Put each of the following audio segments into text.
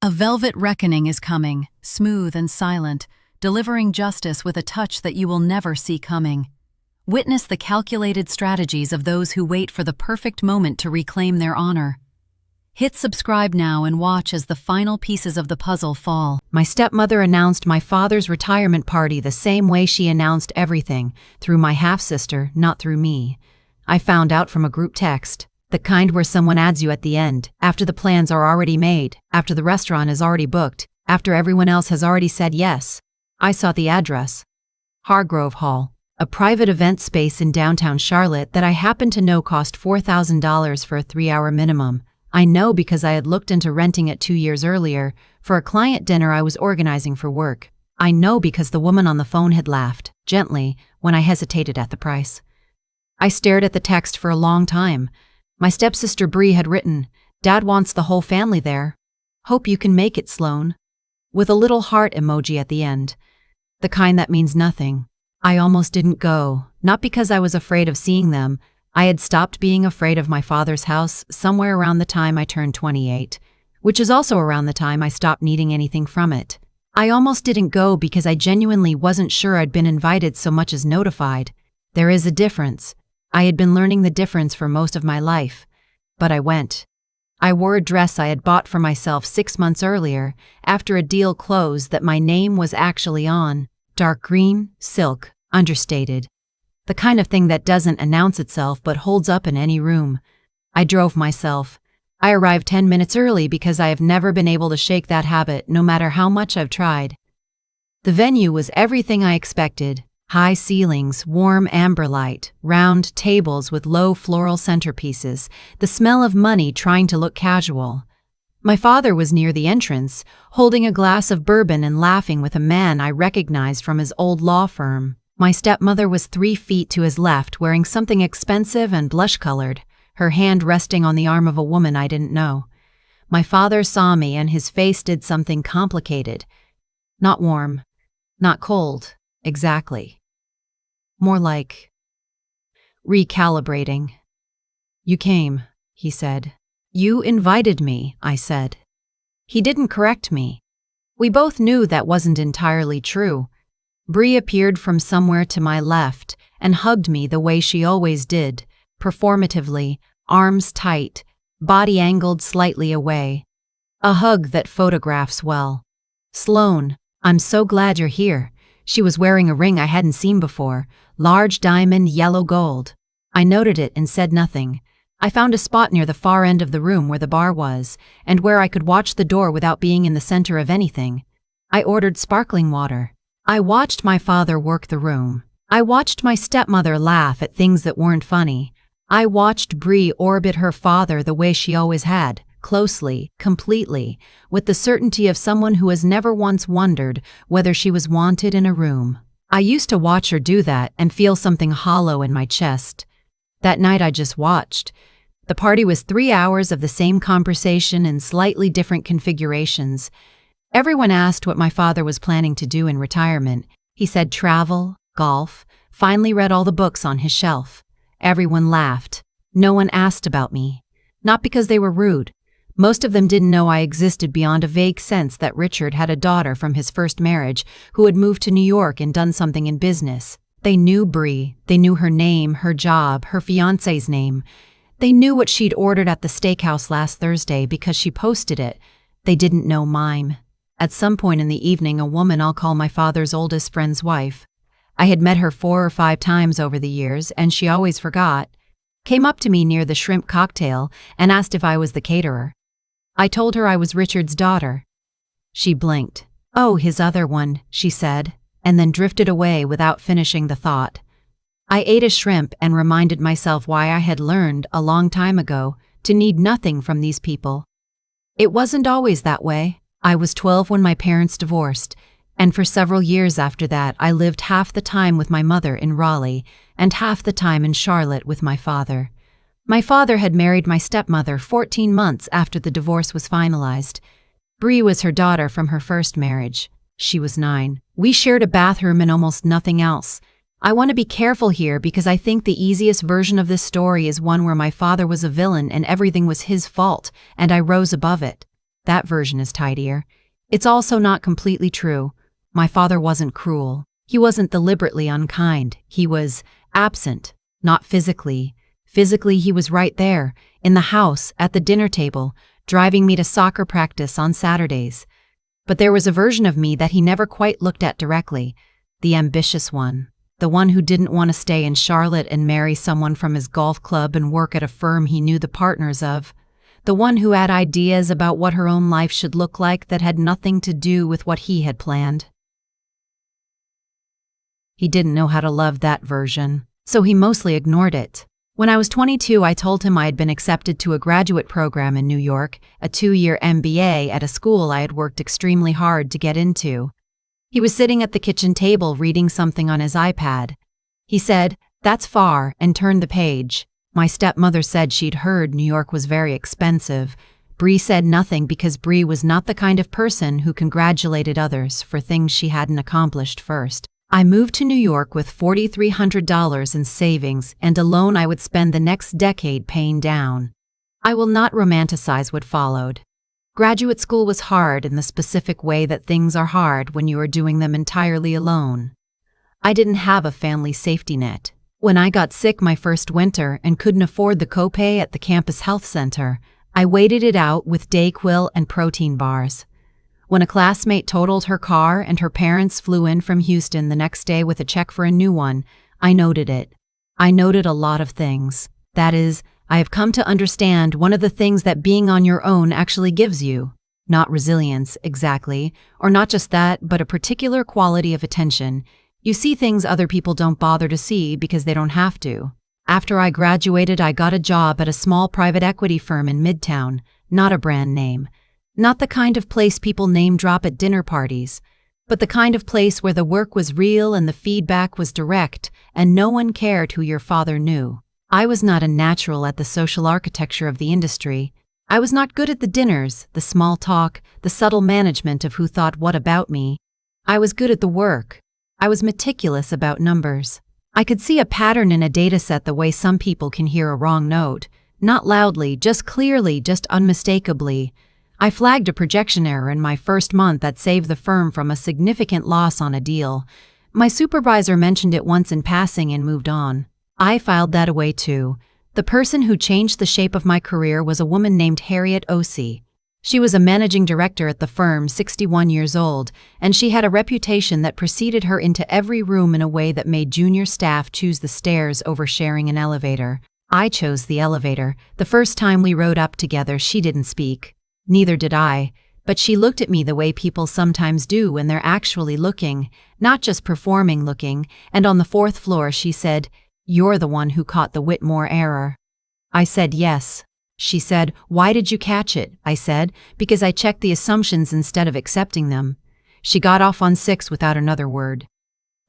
A velvet reckoning is coming, smooth and silent, delivering justice with a touch that you will never see coming. Witness the calculated strategies of those who wait for the perfect moment to reclaim their honor. Hit subscribe now and watch as the final pieces of the puzzle fall. My stepmother announced my father's retirement party the same way she announced everything, through my half-sister, not through me. I found out from a group text, the kind where someone adds you at the end, after the plans are already made, after the restaurant is already booked, after everyone else has already said yes. I saw the address. Hargrove Hall, a private event space in downtown Charlotte that I happen to know cost $4,000 for a 3-hour minimum. I know because I had looked into renting it 2 years earlier for a client dinner I was organizing for work. I know because the woman on the phone had laughed, gently, when I hesitated at the price. I stared at the text for a long time. My stepsister Bree had written, "Dad wants the whole family there. Hope you can make it, Sloane." With a little heart emoji at the end. The kind that means nothing. I almost didn't go, not because I was afraid of seeing them. I had stopped being afraid of my father's house somewhere around the time I turned 28, which is also around the time I stopped needing anything from it. I almost didn't go because I genuinely wasn't sure I'd been invited so much as notified. There is a difference. I had been learning the difference for most of my life, but I went. I wore a dress I had bought for myself 6 months earlier, after a deal closed that my name was actually on. Dark green, silk, understated. The kind of thing that doesn't announce itself but holds up in any room. I drove myself. I arrived 10 minutes early because I have never been able to shake that habit no matter how much I've tried. The venue was everything I expected. High ceilings, warm amber light, round tables with low floral centerpieces, the smell of money trying to look casual. My father was near the entrance, holding a glass of bourbon and laughing with a man I recognized from his old law firm. My stepmother was 3 feet to his left, wearing something expensive and blush-colored, her hand resting on the arm of a woman I didn't know. My father saw me and his face did something complicated. Not warm, not cold, exactly. More like recalibrating. "You came," he said. "You invited me," I said. He didn't correct me. We both knew that wasn't entirely true. Bree appeared from somewhere to my left and hugged me the way she always did, performatively, arms tight, body angled slightly away. A hug that photographs well. "Sloane, I'm so glad you're here." She was wearing a ring I hadn't seen before, large diamond yellow gold. I noted it and said nothing. I found a spot near the far end of the room where the bar was, and where I could watch the door without being in the center of anything. I ordered sparkling water. I watched my father work the room. I watched my stepmother laugh at things that weren't funny. I watched Bree orbit her father the way she always had, closely, completely, with the certainty of someone who has never once wondered whether she was wanted in a room. I used to watch her do that and feel something hollow in my chest. That night I just watched. The party was 3 hours of the same conversation in slightly different configurations. Everyone asked what my father was planning to do in retirement. He said travel, golf, finally read all the books on his shelf. Everyone laughed. No one asked about me. Not because they were rude. Most of them didn't know I existed beyond a vague sense that Richard had a daughter from his first marriage who had moved to New York and done something in business. They knew Bree. They knew her name, her job, her fiancé's name. They knew what she'd ordered at the steakhouse last Thursday because she posted it. They didn't know mine. At some point in the evening, a woman I'll call my father's oldest friend's wife, I had met her 4 or 5 times over the years and she always forgot, came up to me near the shrimp cocktail and asked if I was the caterer. I told her I was Richard's daughter. She blinked. "Oh, his other one," she said, and then drifted away without finishing the thought. I ate a shrimp and reminded myself why I had learned a long time ago to need nothing from these people. It wasn't always that way. I was 12 when my parents divorced, and for several years after that I lived half the time with my mother in Raleigh and half the time in Charlotte with my father. My father had married my stepmother 14 months after the divorce was finalized. Bree was her daughter from her first marriage. She was 9. We shared a bathroom and almost nothing else. I want to be careful here because I think the easiest version of this story is one where my father was a villain and everything was his fault, and I rose above it. That version is tidier. It's also not completely true. My father wasn't cruel. He wasn't deliberately unkind. He was absent, not physically. Physically, he was right there, in the house, at the dinner table, driving me to soccer practice on Saturdays. But there was a version of me that he never quite looked at directly, the ambitious one, the one who didn't want to stay in Charlotte and marry someone from his golf club and work at a firm he knew the partners of, the one who had ideas about what her own life should look like that had nothing to do with what he had planned. He didn't know how to love that version, so he mostly ignored it. When I was 22, I told him I had been accepted to a graduate program in New York, a 2-year MBA at a school I had worked extremely hard to get into. He was sitting at the kitchen table reading something on his iPad. He said, "That's far," and turned the page. My stepmother said she'd heard New York was very expensive. Bree said nothing because Bree was not the kind of person who congratulated others for things she hadn't accomplished first. I moved to New York with $4,300 in savings and a loan I would spend the next decade paying down. I will not romanticize what followed. Graduate school was hard in the specific way that things are hard when you are doing them entirely alone. I didn't have a family safety net. When I got sick my first winter and couldn't afford the copay at the campus health center, I waited it out with Dayquil and protein bars. When a classmate totaled her car and her parents flew in from Houston the next day with a check for a new one, I noted it. I noted a lot of things. That is, I have come to understand one of the things that being on your own actually gives you. Not resilience, exactly, or not just that, but a particular quality of attention. You see things other people don't bother to see because they don't have to. After I graduated, I got a job at a small private equity firm in Midtown, not a brand name. Not the kind of place people name drop at dinner parties, but the kind of place where the work was real and the feedback was direct and no one cared who your father knew. I was not a natural at the social architecture of the industry. I was not good at the dinners, the small talk, the subtle management of who thought what about me. I was good at the work. I was meticulous about numbers. I could see a pattern in a dataset the way some people can hear a wrong note. Not loudly, just clearly, just unmistakably. I flagged a projection error in my first month that saved the firm from a significant loss on a deal. My supervisor mentioned it once in passing and moved on. I filed that away too. The person who changed the shape of my career was a woman named Harriet Ossie. She was a managing director at the firm, 61 years old, and she had a reputation that preceded her into every room in a way that made junior staff choose the stairs over sharing an elevator. I chose the elevator. The first time we rode up together, she didn't speak. Neither did I, but she looked at me the way people sometimes do when they're actually looking, not just performing looking, and on the 4th floor she said, "You're the one who caught the Whitmore error." I said yes. She said, "Why did you catch it?" I said, "Because I checked the assumptions instead of accepting them." She got off on 6 without another word.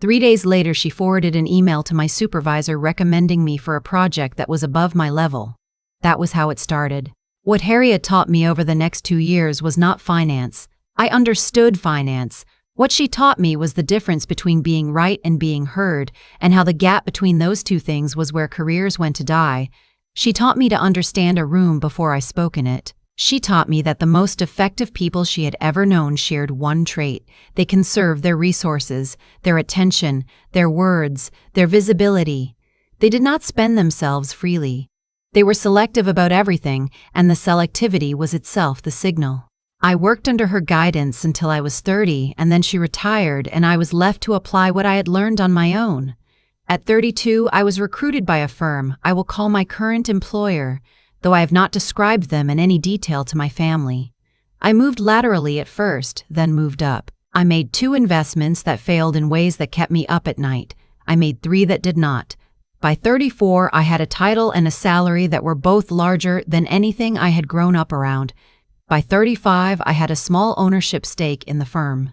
3 days later she forwarded an email to my supervisor recommending me for a project that was above my level. That was how it started. What Harriet taught me over the next 2 years was not finance. I understood finance. What she taught me was the difference between being right and being heard, and how the gap between those two things was where careers went to die. She taught me to understand a room before I spoke in it. She taught me that the most effective people she had ever known shared one trait. They conserved their resources, their attention, their words, their visibility. They did not spend themselves freely. They were selective about everything, and the selectivity was itself the signal. I worked under her guidance until I was 30, and then she retired, and I was left to apply what I had learned on my own. At 32, I was recruited by a firm I will call my current employer, though I have not described them in any detail to my family. I moved laterally at first, then moved up. I made 2 investments that failed in ways that kept me up at night. I made 3 that did not. By 34, I had a title and a salary that were both larger than anything I had grown up around. By 35, I had a small ownership stake in the firm.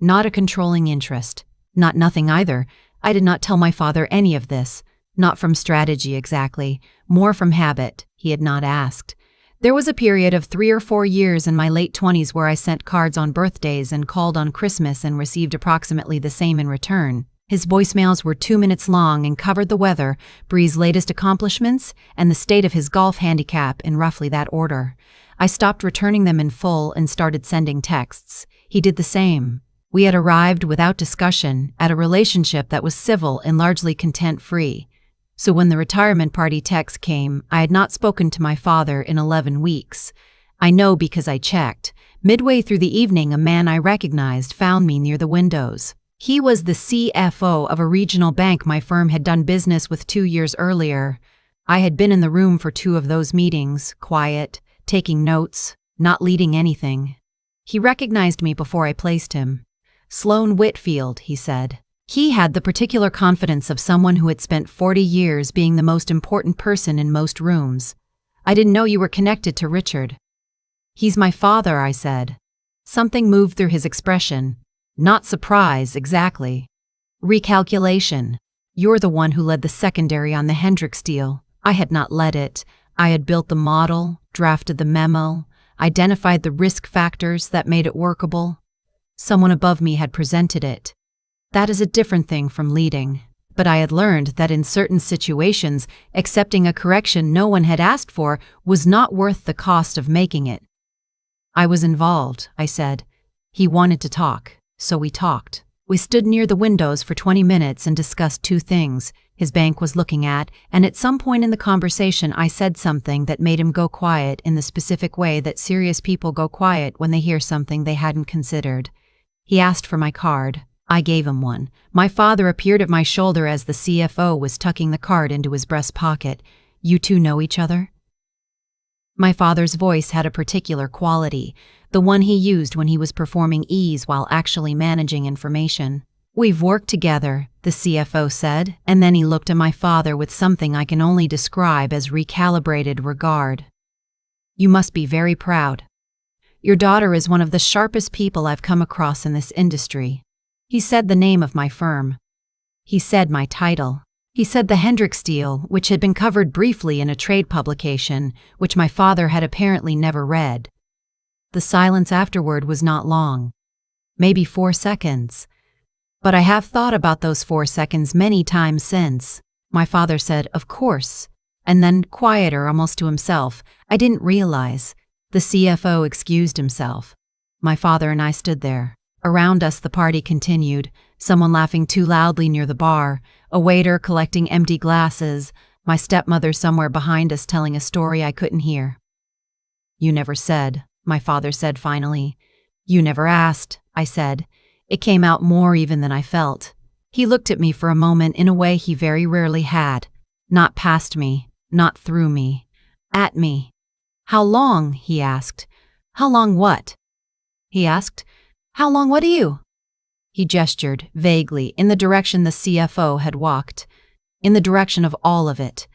Not a controlling interest. Not nothing either. I did not tell my father any of this. Not from strategy exactly. More from habit. He had not asked. There was a period of 3 or 4 years in my late 20s where I sent cards on birthdays and called on Christmas and received approximately the same in return. His voicemails were 2 minutes long and covered the weather, Bree's latest accomplishments, and the state of his golf handicap in roughly that order. I stopped returning them in full and started sending texts. He did the same. We had arrived without discussion at a relationship that was civil and largely content-free. So when the retirement party text came, I had not spoken to my father in 11 weeks. I know because I checked. Midway through the evening, a man I recognized found me near the windows. He was the CFO of a regional bank my firm had done business with 2 years earlier. I had been in the room for 2 of those meetings, quiet, taking notes, not leading anything. He recognized me before I placed him. "Sloane Whitfield," he said. He had the particular confidence of someone who had spent 40 years being the most important person in most rooms. "I didn't know you were connected to Richard." "He's my father," I said. Something moved through his expression. Not surprise, exactly. Recalculation. "You're the one who led the secondary on the Hendricks deal." I had not led it. I had built the model, drafted the memo, identified the risk factors that made it workable. Someone above me had presented it. That is a different thing from leading. But I had learned that in certain situations, accepting a correction no one had asked for was not worth the cost of making it. "I was involved," I said. He wanted to talk. So we talked. We stood near the windows for 20 minutes and discussed 2 things his bank was looking at, and at some point in the conversation I said something that made him go quiet in the specific way that serious people go quiet when they hear something they hadn't considered. He asked for my card. I gave him one. My father appeared at my shoulder as the CFO was tucking the card into his breast pocket. "You two know each other?" My father's voice had a particular quality, the one he used when he was performing ease while actually managing information. "We've worked together," the CFO said, and then he looked at my father with something I can only describe as recalibrated regard. "You must be very proud. Your daughter is one of the sharpest people I've come across in this industry." He said the name of my firm. He said my title. He said the Hendricks deal, which had been covered briefly in a trade publication, which my father had apparently never read. The silence afterward was not long. Maybe 4 seconds. But I have thought about those 4 seconds many times since. My father said, "Of course," and then, quieter, almost to himself, "I didn't realize." The CFO excused himself. My father and I stood there. Around us the party continued, someone laughing too loudly near the bar, a waiter collecting empty glasses, my stepmother somewhere behind us telling a story I couldn't hear. "You never said," my father said finally. "You never asked," I said. It came out more even than I felt. He looked at me for a moment in a way he very rarely had. Not past me, not through me. At me. "How long?" he asked. "How long what?" He asked. "How long what do you?" He gestured, vaguely, in the direction the CFO had walked. In the direction of all of it.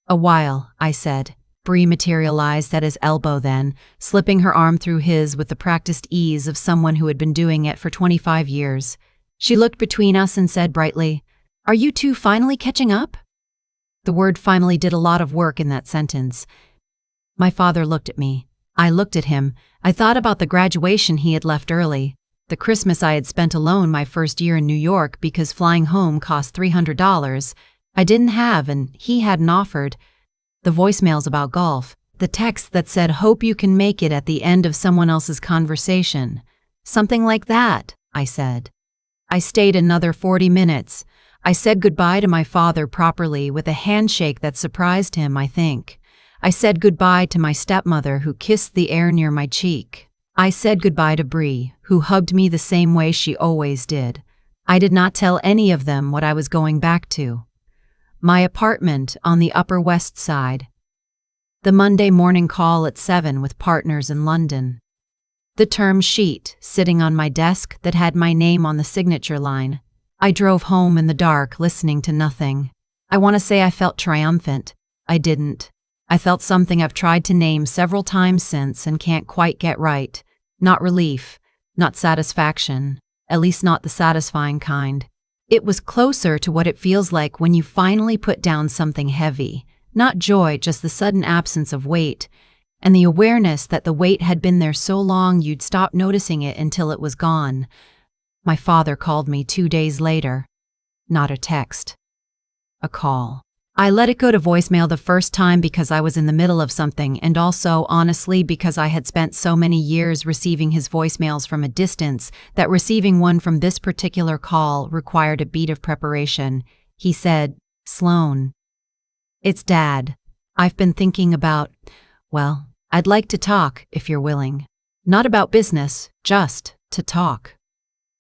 "A while," I said. Bree materialized at his elbow then, slipping her arm through his with the practiced ease of someone who had been doing it for 25 years. She looked between us and said brightly, "Are you two finally catching up?" The word finally did a lot of work in that sentence. My father looked at me. I looked at him. I thought about the graduation he had left early. The Christmas I had spent alone my first year in New York because flying home cost $300. I didn't have and he hadn't offered. The voicemails about golf. The text that said, "Hope you can make it" at the end of someone else's conversation. Something like that, I said. I stayed another 40 minutes. I said goodbye to my father properly with a handshake that surprised him, I think. I said goodbye to my stepmother who kissed the air near my cheek. I said goodbye to Bree, who hugged me the same way she always did. I did not tell any of them what I was going back to. My apartment on the Upper West Side. The Monday morning call at 7 with partners in London. The term sheet sitting on my desk that had my name on the signature line. I drove home in the dark, listening to nothing. I want to say I felt triumphant. I didn't. I felt something I've tried to name several times since and can't quite get right. Not relief, not satisfaction, at least not the satisfying kind. It was closer to what it feels like when you finally put down something heavy. Not joy, just the sudden absence of weight, and the awareness that the weight had been there so long you'd stop noticing it until it was gone. My father called me 2 days later. not a text. A call. I let it go to voicemail the first time because I was in the middle of something, and also, honestly, because I had spent so many years receiving his voicemails from a distance that receiving one from this particular call required a beat of preparation. He said, "Sloane. It's Dad. I've been thinking about, well, I'd like to talk if you're willing. Not about business, just to talk."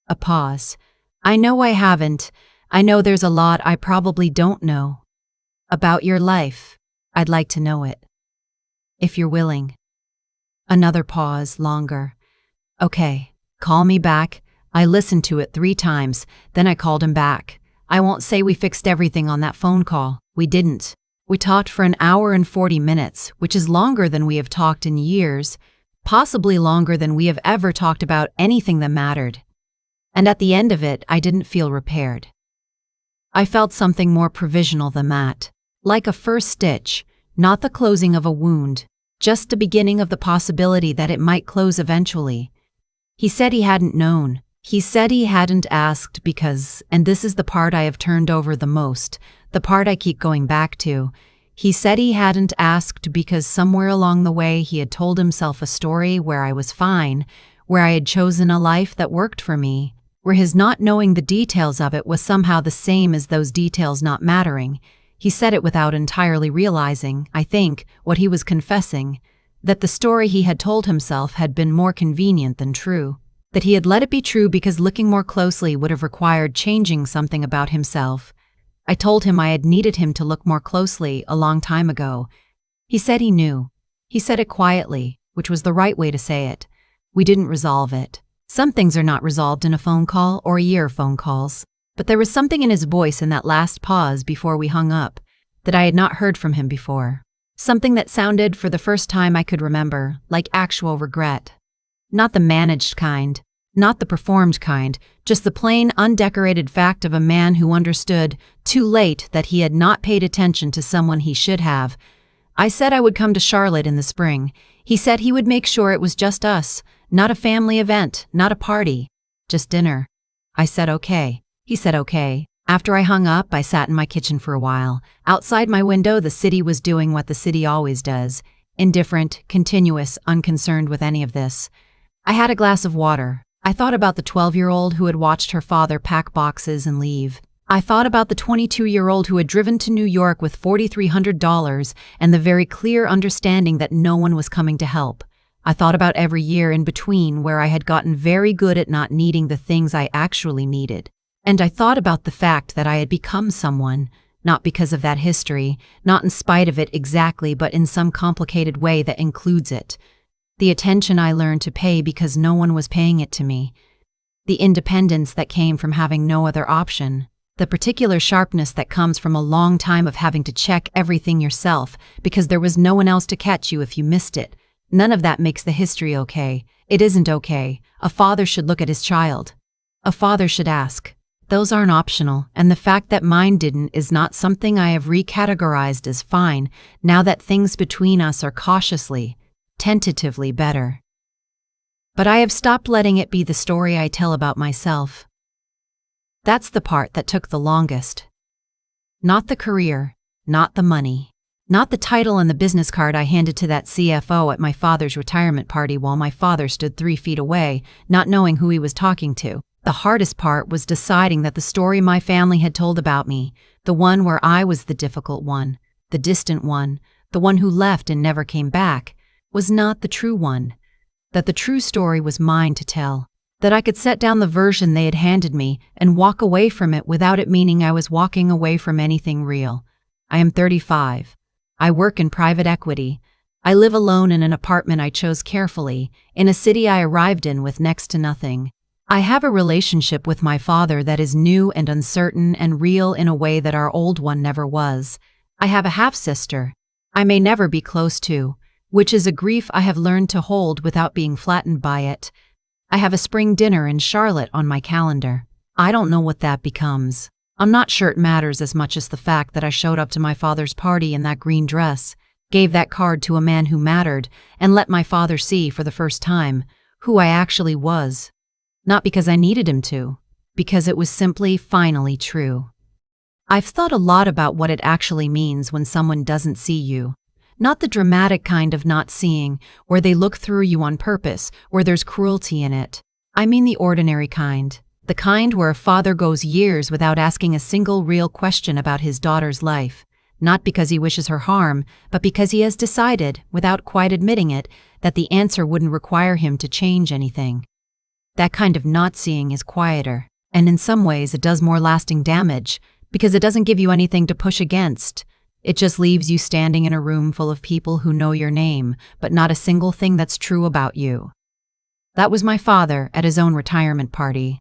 A pause. I know I haven't. I know there's a lot I probably don't know. About your life. I'd like to know it. If you're willing. Another pause, longer. Okay, call me back. I listened to it 3 times, then I called him back. I won't say we fixed everything on that phone call. We didn't. We talked for an hour and 40 minutes, which is longer than we have talked in years, possibly longer than we have ever talked about anything that mattered. And at the end of it, I didn't feel repaired. I felt something more provisional than that. Like a first stitch, not the closing of a wound, just the beginning of the possibility that it might close eventually. He said he hadn't known. He said he hadn't asked because, and this is the part I have turned over the most, the part I keep going back to, he said he hadn't asked because somewhere along the way he had told himself a story where I was fine, where I had chosen a life that worked for me, where his not knowing the details of it was somehow the same as those details not mattering. He said it without entirely realizing, I think, what he was confessing, that the story he had told himself had been more convenient than true, that he had let it be true because looking more closely would have required changing something about himself. I told him I had needed him to look more closely a long time ago. He said he knew. He said it quietly, which was the right way to say it. We didn't resolve it. Some things are not resolved in a phone call or a year of phone calls. But there was something in his voice in that last pause before we hung up that I had not heard from him before. Something that sounded, for the first time I could remember, like actual regret. Not the managed kind, not the performed kind, just the plain, undecorated fact of a man who understood, too late, that he had not paid attention to someone he should have. I said I would come to Charlotte in the spring. He said he would make sure it was just us, not a family event, not a party, just dinner. I said okay. He said okay. After I hung up, I sat in my kitchen for a while. Outside my window, the city was doing what the city always does. Indifferent, continuous, unconcerned with any of this. I had a glass of water. I thought about the 12-year-old who had watched her father pack boxes and leave. I thought about the 22-year-old who had driven to New York with $4,300 and the very clear understanding that no one was coming to help. I thought about every year in between where I had gotten very good at not needing the things I actually needed. And I thought about the fact that I had become someone, not because of that history, not in spite of it exactly, but in some complicated way that includes it. The attention I learned to pay because no one was paying it to me. The independence that came from having no other option. The particular sharpness that comes from a long time of having to check everything yourself because there was no one else to catch you if you missed it. None of that makes the history okay. It isn't okay. A father should look at his child. A father should ask. Those aren't optional, and the fact that mine didn't is not something I have recategorized as fine now that things between us are cautiously, tentatively better. But I have stopped letting it be the story I tell about myself. That's the part that took the longest. Not the career, not the money, not the title and the business card I handed to that CFO at my father's retirement party while my father stood 3 feet away, not knowing who he was talking to. The hardest part was deciding that the story my family had told about me, the one where I was the difficult one, the distant one, the one who left and never came back, was not the true one. That the true story was mine to tell. That I could set down the version they had handed me and walk away from it without it meaning I was walking away from anything real. I am 35. I work in private equity. I live alone in an apartment I chose carefully, in a city I arrived in with next to nothing. I have a relationship with my father that is new and uncertain and real in a way that our old one never was. I have a half-sister I may never be close to, which is a grief I have learned to hold without being flattened by it. I have a spring dinner in Charlotte on my calendar. I don't know what that becomes. I'm not sure it matters as much as the fact that I showed up to my father's party in that green dress, gave that card to a man who mattered, and let my father see for the first time who I actually was. Not because I needed him to, because it was simply finally true. I've thought a lot about what it actually means when someone doesn't see you. Not the dramatic kind of not seeing, where they look through you on purpose, where there's cruelty in it. I mean the ordinary kind. The kind where a father goes years without asking a single real question about his daughter's life. Not because he wishes her harm, but because he has decided, without quite admitting it, that the answer wouldn't require him to change anything. That kind of not seeing is quieter, and in some ways it does more lasting damage, because it doesn't give you anything to push against. It just leaves you standing in a room full of people who know your name, but not a single thing that's true about you. That was my father at his own retirement party.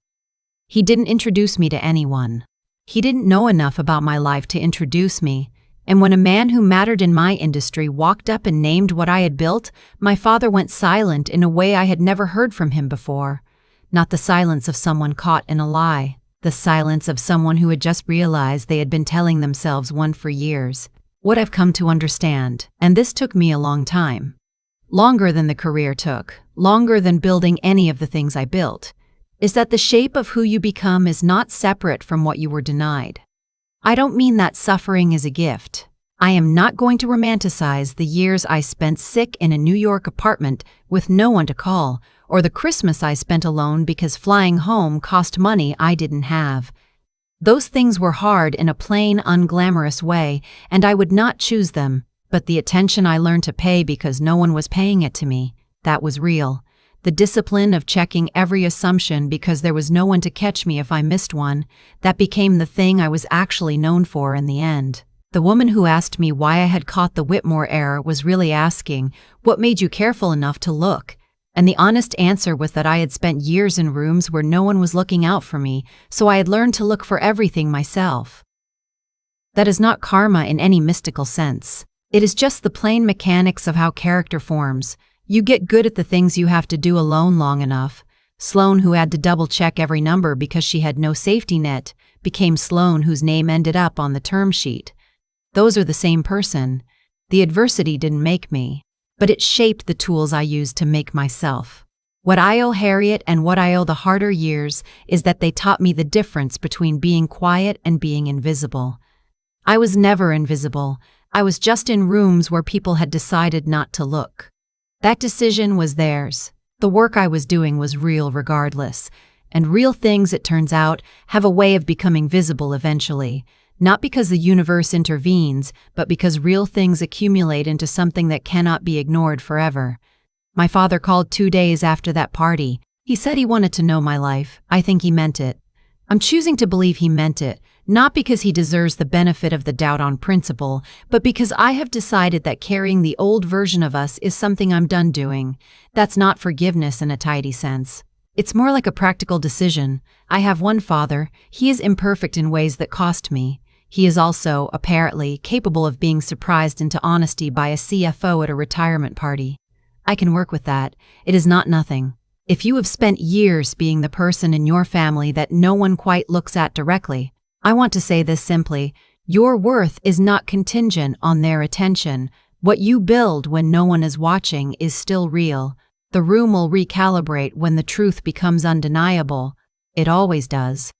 He didn't introduce me to anyone. He didn't know enough about my life to introduce me, and when a man who mattered in my industry walked up and named what I had built, my father went silent in a way I had never heard from him before. Not the silence of someone caught in a lie. The silence of someone who had just realized they had been telling themselves one for years. What I've come to understand, and this took me a long time. Longer than the career took, longer than building any of the things I built, is that the shape of who you become is not separate from what you were denied. I don't mean that suffering is a gift. I am not going to romanticize the years I spent sick in a New York apartment with no one to call, or the Christmas I spent alone because flying home cost money I didn't have. Those things were hard in a plain, unglamorous way, and I would not choose them, but the attention I learned to pay because no one was paying it to me, that was real. The discipline of checking every assumption because there was no one to catch me if I missed one, that became the thing I was actually known for in the end. The woman who asked me why I had caught the Whitmore error was really asking, "What made you careful enough to look?" And the honest answer was that I had spent years in rooms where no one was looking out for me, so I had learned to look for everything myself. That is not karma in any mystical sense. It is just the plain mechanics of how character forms. You get good at the things you have to do alone long enough. Sloane, who had to double-check every number because she had no safety net, became Sloane, whose name ended up on the term sheet. Those are the same person. The adversity didn't make me, but it shaped the tools I used to make myself. What I owe Harriet and what I owe the harder years is that they taught me the difference between being quiet and being invisible. I was never invisible. I was just in rooms where people had decided not to look. That decision was theirs. The work I was doing was real regardless. And real things, it turns out, have a way of becoming visible eventually. Not because the universe intervenes, but because real things accumulate into something that cannot be ignored forever. My father called 2 days after that party. He said he wanted to know my life. I think he meant it. I'm choosing to believe he meant it, not because he deserves the benefit of the doubt on principle, but because I have decided that carrying the old version of us is something I'm done doing. That's not forgiveness in a tidy sense. It's more like a practical decision. I have one father. He is imperfect in ways that cost me. He is also, apparently, capable of being surprised into honesty by a CFO at a retirement party. I can work with that. It is not nothing. If you have spent years being the person in your family that no one quite looks at directly, I want to say this simply: your worth is not contingent on their attention. What you build when no one is watching is still real. The room will recalibrate when the truth becomes undeniable. It always does.